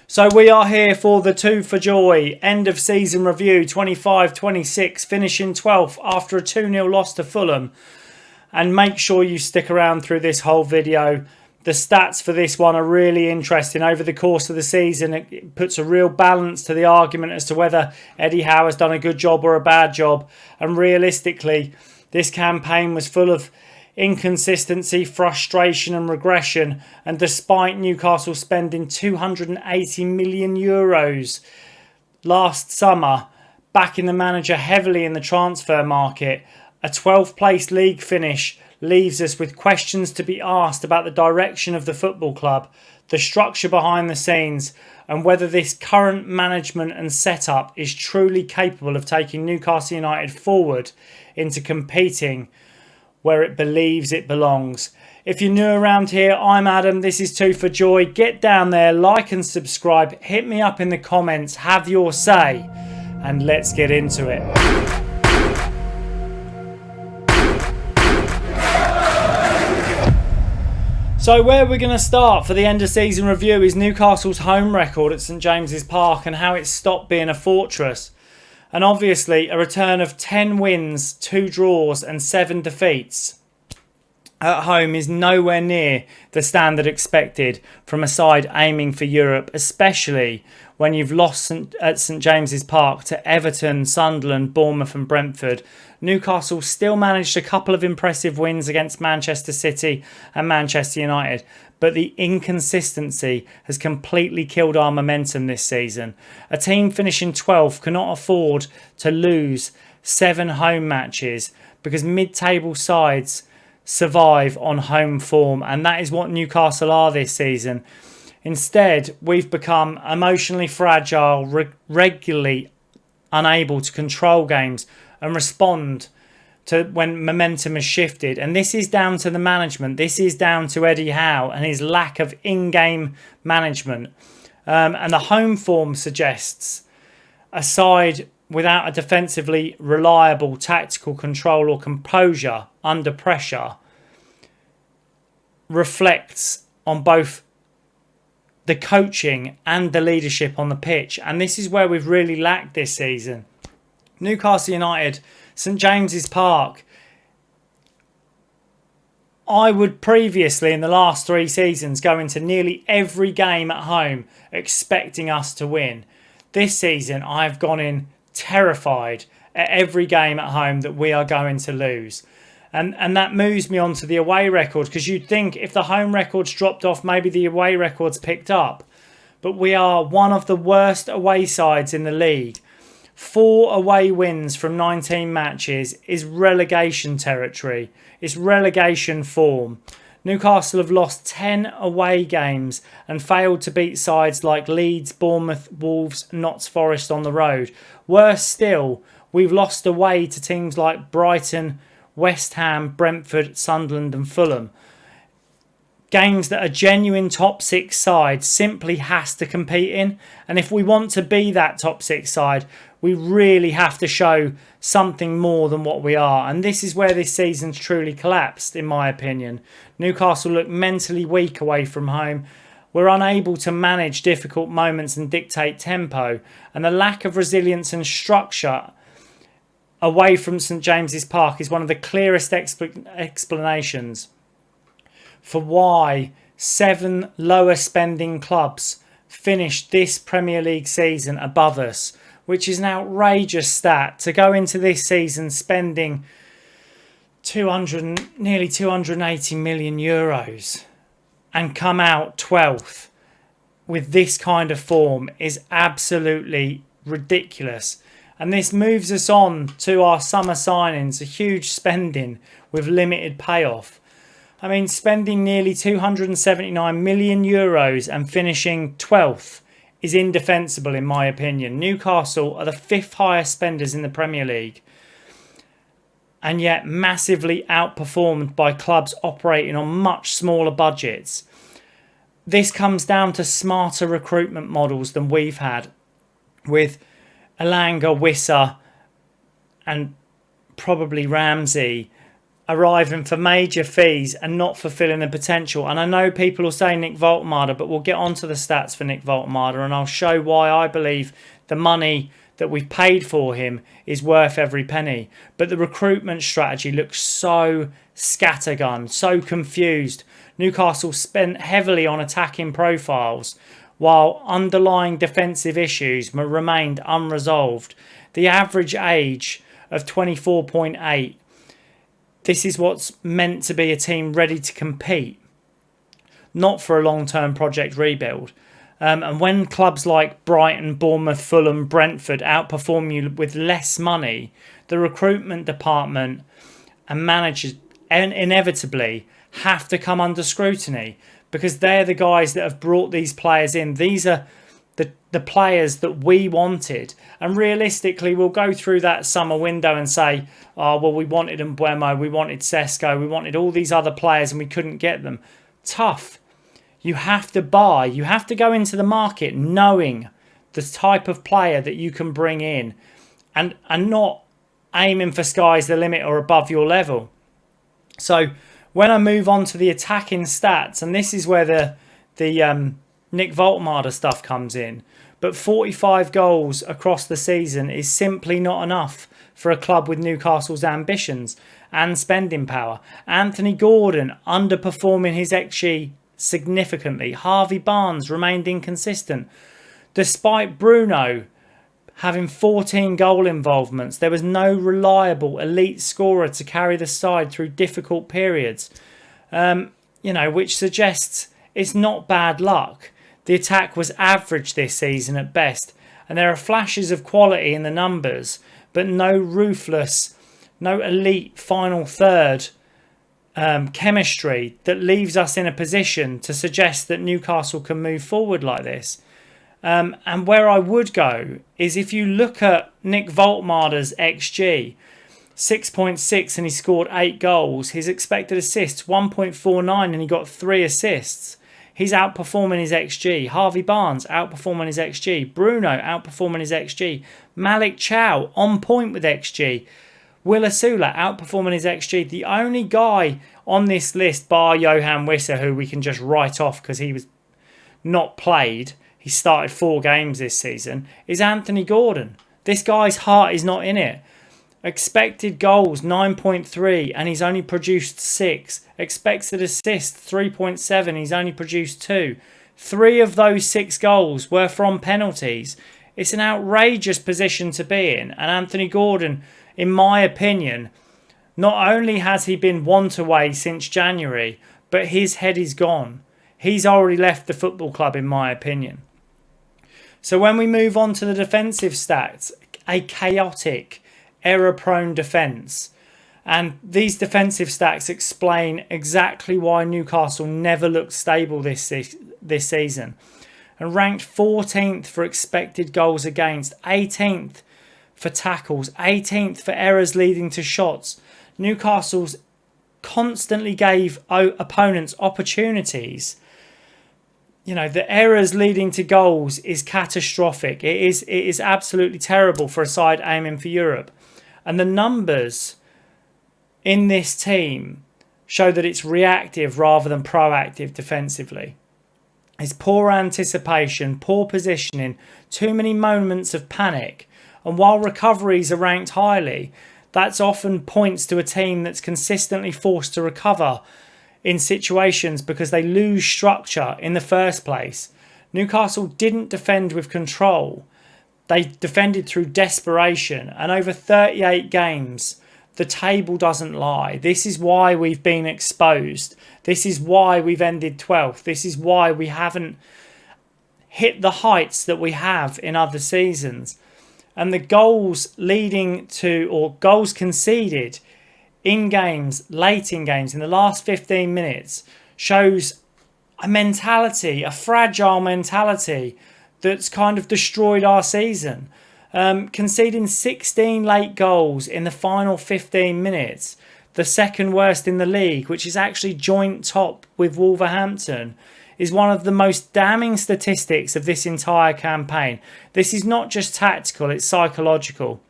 So we are here for the Two for Joy end of season review 25-26, finishing 12th after a 2-0 loss to Fulham. And make sure you stick around through this whole video. The stats for this one are really interesting. Over the course of the season, it puts a real balance to the argument as to whether Eddie Howe has done a good job or a bad job. And realistically, this campaign was full of inconsistency, frustration and regression. And despite Newcastle spending €280 million last summer, backing the manager heavily in the transfer market, a 12th place league finish leaves us with questions to be asked about the direction of the football club, the structure behind the scenes, and whether this current management and setup is truly capable of taking Newcastle United forward into competing where it believes it belongs. If you're new around here, I'm Adam. This is Two for Joy. Get down there, like and subscribe. Hit me up in the comments. Have your say. And let's get into it. So where we're going to start for the end of season review is Newcastle's home record at St James's Park and how it stopped being a fortress. And obviously a return of 10 wins, 2 draws and 7 defeats at home is nowhere near the standard expected from a side aiming for Europe, especially when you've lost at St James's Park to Everton, Sunderland, Bournemouth and Brentford. Newcastle still managed a couple of impressive wins against Manchester City and Manchester United, but the inconsistency has completely killed our momentum this season. A team finishing 12th cannot afford to lose 7 home matches because mid-table sides survive on home form, and that is what Newcastle are this season. Instead, we've become emotionally fragile, regularly unable to control games and respond to when momentum has shifted. And this is down to the management. This is down to Eddie Howe and his lack of in-game management. And the home form suggests a side without a defensively reliable tactical control or composure under pressure reflects on both the coaching and the leadership on the pitch. And this is where we've really lacked this season. Newcastle United, St James's Park. I would previously, in the last 3 seasons, go into nearly every game at home expecting us to win. This season, I've gone in terrified at every game at home that we are going to lose. And that moves me on to the away record, because you'd think if the home record's dropped off, maybe the away record's picked up. But we are one of the worst away sides in the league. 4 away wins from 19 matches is relegation territory. It's relegation form. Newcastle have lost 10 away games and failed to beat sides like Leeds, Bournemouth, Wolves, Notts Forest on the road. Worse still, we've lost away to teams like Brighton, West Ham, Brentford, Sunderland and Fulham. Games that a genuine top 6 side simply has to compete in. And if we want to be that top 6 side, we really have to show something more than what we are. And this is where this season's truly collapsed, in my opinion. Newcastle look mentally weak away from home. We're unable to manage difficult moments and dictate tempo. And the lack of resilience and structure away from St James's Park is one of the clearest explanations for why 7 lower spending clubs finished this Premier League season above us, which is an outrageous stat to go into this season spending nearly €280 million and come out 12th with this kind of form is absolutely ridiculous. And this moves us on to our summer signings, a huge spending with limited payoff. I mean, spending nearly €279 million and finishing 12th is indefensible in my opinion. Newcastle are the 5th highest spenders in the Premier League, and yet massively outperformed by clubs operating on much smaller budgets. This comes down to smarter recruitment models than we've had, with Elanga, Wissa and probably Ramsey arriving for major fees and not fulfilling the potential. And I know people will say Nick Voltemade, but we'll get onto the stats for Nick Voltemade and I'll show why I believe the money that we've paid for him is worth every penny. But the recruitment strategy looks so scattergun, so confused. Newcastle spent heavily on attacking profiles while underlying defensive issues remained unresolved. The average age of 24.8. This is what's meant to be a team ready to compete, not for a long-term project rebuild. And when clubs like Brighton, Bournemouth, Fulham, Brentford outperform you with less money, the recruitment department and managers inevitably have to come under scrutiny because they're the guys that have brought these players in. These are the players that we wanted. And realistically, we'll go through that summer window and say, oh, well, we wanted Mbeumo, we wanted Sesko, we wanted all these other players and we couldn't get them. Tough. You have to buy. You have to go into the market knowing the type of player that you can bring in and not aiming for sky's the limit or above your level. So when I move on to the attacking stats, and this is where the Nick Voltemade stuff comes in, but 45 goals across the season is simply not enough for a club with Newcastle's ambitions and spending power. Anthony Gordon underperforming his XG significantly. Harvey Barnes remained inconsistent. Despite Bruno having 14 goal involvements, there was no reliable elite scorer to carry the side through difficult periods, which suggests it's not bad luck. The attack was average this season at best, and there are flashes of quality in the numbers, but no ruthless, no elite final third chemistry that leaves us in a position to suggest that Newcastle can move forward like this. And where I would go is if you look at Nick Voltemade's XG, 6.6 and he scored 8 goals. His expected assists, 1.49 and he got 3 assists. He's outperforming his XG. Harvey Barnes outperforming his XG. Bruno outperforming his XG. Malik Chow on point with XG. Will Asula outperforming his XG. The only guy on this list, bar Johan Wissa, who we can just write off because he was not played, he started 4 games this season, is Anthony Gordon. This guy's heart is not in it. Expected goals 9.3 and he's only produced 6. Expected assists 3.7, he's only produced 2. 3 of those 6 goals were from penalties. It's an outrageous position to be in, and Anthony Gordon, in my opinion, not only has he been want away since January, but his head is gone. He's already left the football club, in my opinion. So when we move on to the defensive stats, a chaotic, error-prone defence. And these defensive stats explain exactly why Newcastle never looked stable this season. And ranked 14th for expected goals against, 18th for tackles, 18th for errors leading to shots. Newcastle's constantly gave opponents opportunities. The errors leading to goals is catastrophic. It is absolutely terrible for a side aiming for Europe. And the numbers in this team show that it's reactive rather than proactive defensively. It's poor anticipation, poor positioning, too many moments of panic. And while recoveries are ranked highly, that's often points to a team that's consistently forced to recover in situations because they lose structure in the first place. Newcastle didn't defend with control. They defended through desperation, and over 38 games, the table doesn't lie. This is why we've been exposed. This is why we've ended 12th. This is why we haven't hit the heights that we have in other seasons. And the goals leading to, or goals conceded in games, late in games, in the last 15 minutes, shows a mentality, a fragile mentality that's kind of destroyed our season. Conceding 16 late goals in the final 15 minutes, the second worst in the league, which is actually joint top with Wolverhampton, is one of the most damning statistics of this entire campaign. This is not just tactical, it's psychological.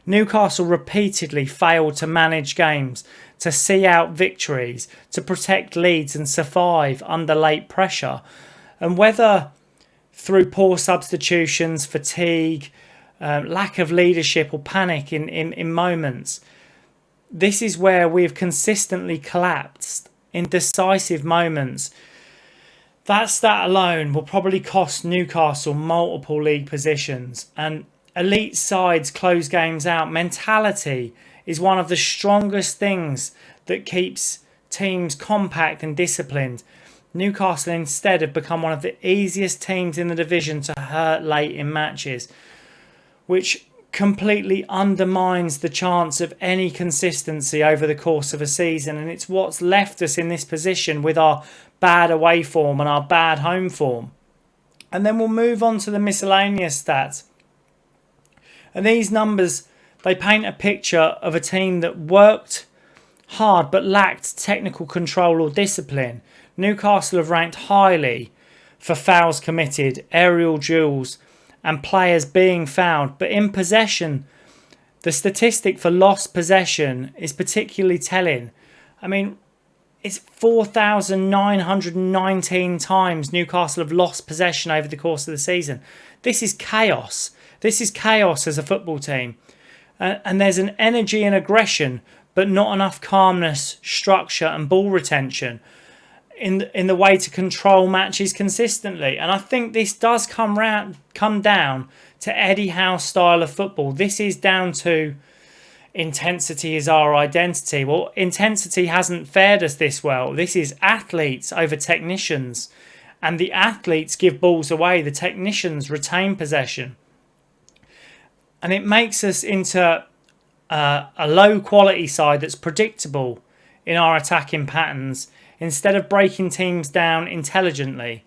Newcastle repeatedly failed to manage games, to see out victories, to protect leads and survive under late pressure. And whether through poor substitutions, fatigue, lack of leadership or panic in moments, this is where we've consistently collapsed in decisive moments. That stat alone will probably cost Newcastle multiple league positions. And elite sides close games out. Mentality is one of the strongest things that keeps teams compact and disciplined. Newcastle instead have become one of the easiest teams in the division to hurt late in matches, which completely undermines the chance of any consistency over the course of a season. And it's what's left us in this position with our bad away form and our bad home form. And then we'll move on to the miscellaneous stats. And these numbers, they paint a picture of a team that worked hard but lacked technical control or discipline. Newcastle have ranked highly for fouls committed, aerial duels and players being fouled. But in possession, the statistic for lost possession is particularly telling. I mean, it's 4,919 times Newcastle have lost possession over the course of the season. This is chaos. This is chaos as a football team. And there's an energy and aggression, but not enough calmness, structure and ball retention in the way to control matches consistently. And I think this does come down to Eddie Howe's style of football. This is down to intensity is our identity. Well, intensity hasn't fared us this well. This is athletes over technicians. And the athletes give balls away. The technicians retain possession. And it makes us into a low quality side that's predictable in our attacking patterns instead of breaking teams down intelligently.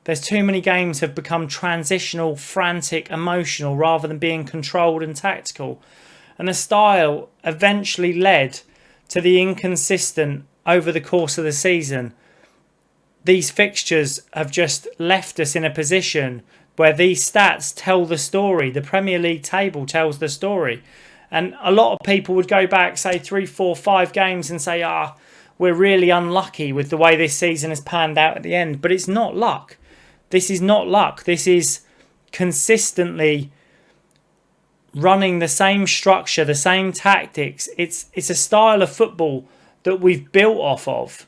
There's too many games have become transitional, frantic, emotional rather than being controlled and tactical. And the style eventually led to the inconsistent over the course of the season. These fixtures have just left us in a position where these stats tell the story. The Premier League table tells the story. And a lot of people would go back, say, 3, 4, 5 games and say, we're really unlucky with the way this season has panned out at the end. But it's not luck. This is not luck. This is consistently running the same structure, the same tactics. It's a style of football that we've built off of,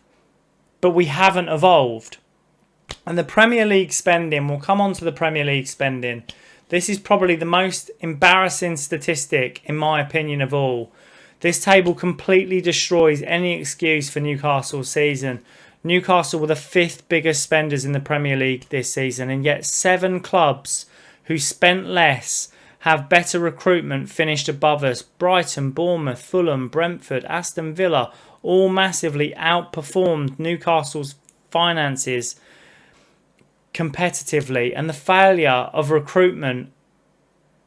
but we haven't evolved. And the Premier League spending, we'll come on to the Premier League spending. This is probably the most embarrassing statistic, in my opinion, of all. This table completely destroys any excuse for Newcastle's season. Newcastle were the 5th biggest spenders in the Premier League this season, and yet 7 clubs who spent less have better recruitment finished above us. Brighton, Bournemouth, Fulham, Brentford, Aston Villa all massively outperformed Newcastle's finances competitively. And the failure of recruitment,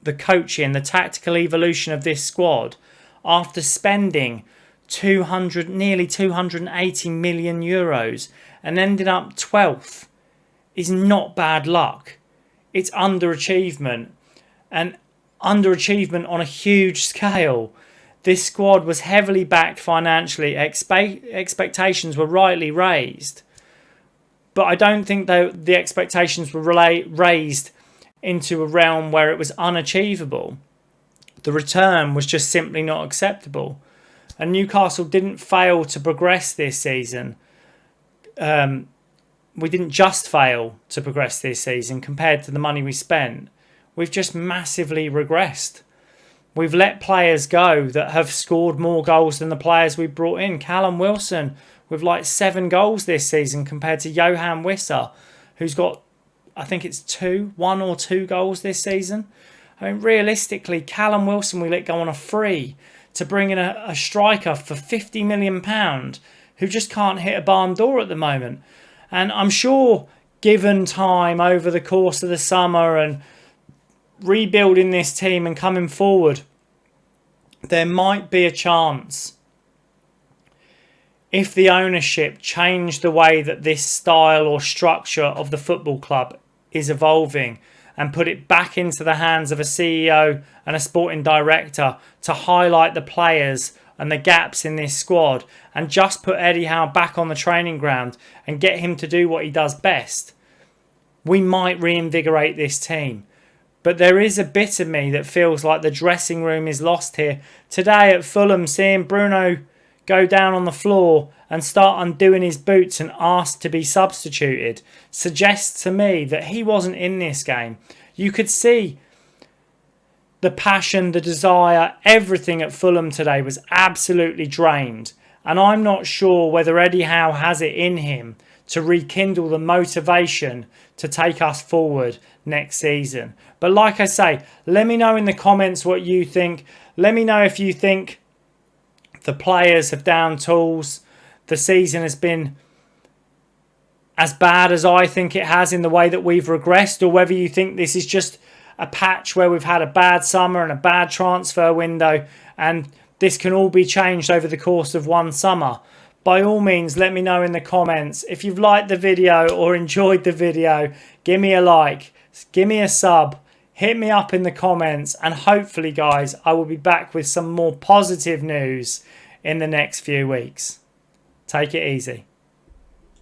the coaching, the tactical evolution of this squad after spending nearly 280 million euros and ended up 12th is not bad luck. It's underachievement, and underachievement on a huge scale. This squad was heavily backed financially. Expectations were rightly raised, but I don't think the expectations were raised into a realm where it was unachievable. The return was just simply not acceptable. And Newcastle didn't fail to progress this season. We didn't just fail to progress this season compared to the money we spent. We've just massively regressed. We've let players go that have scored more goals than the players we brought in. Callum Wilson with like 7 goals this season compared to Johan Wissa, who's got, I think it's 1 or 2 goals this season. I mean, realistically, Callum Wilson we let go on a free to bring in a striker for £50 million who just can't hit a barn door at the moment. And I'm sure, given time over the course of the summer and rebuilding this team and coming forward, there might be a chance if the ownership changed the way that this style or structure of the football club is evolving and put it back into the hands of a CEO and a sporting director to highlight the players and the gaps in this squad, and just put Eddie Howe back on the training ground and get him to do what he does best, we might reinvigorate this team. But there is a bit of me that feels like the dressing room is lost here. Today at Fulham, seeing Bruno go down on the floor and start undoing his boots and ask to be substituted suggests to me that he wasn't in this game. You could see the passion, the desire, everything at Fulham today was absolutely drained. And I'm not sure whether Eddie Howe has it in him to rekindle the motivation to take us forward next season. But like I say, let me know in the comments what you think. Let me know if you think the players have down tools, the season has been as bad as I think it has in the way that we've regressed, or whether you think this is just a patch where we've had a bad summer and a bad transfer window and this can all be changed over the course of one summer. By all means, let me know in the comments. If you've liked the video or enjoyed the video, give me a like, give me a sub, hit me up in the comments, and hopefully, guys, I will be back with some more positive news in the next few weeks. Take it easy.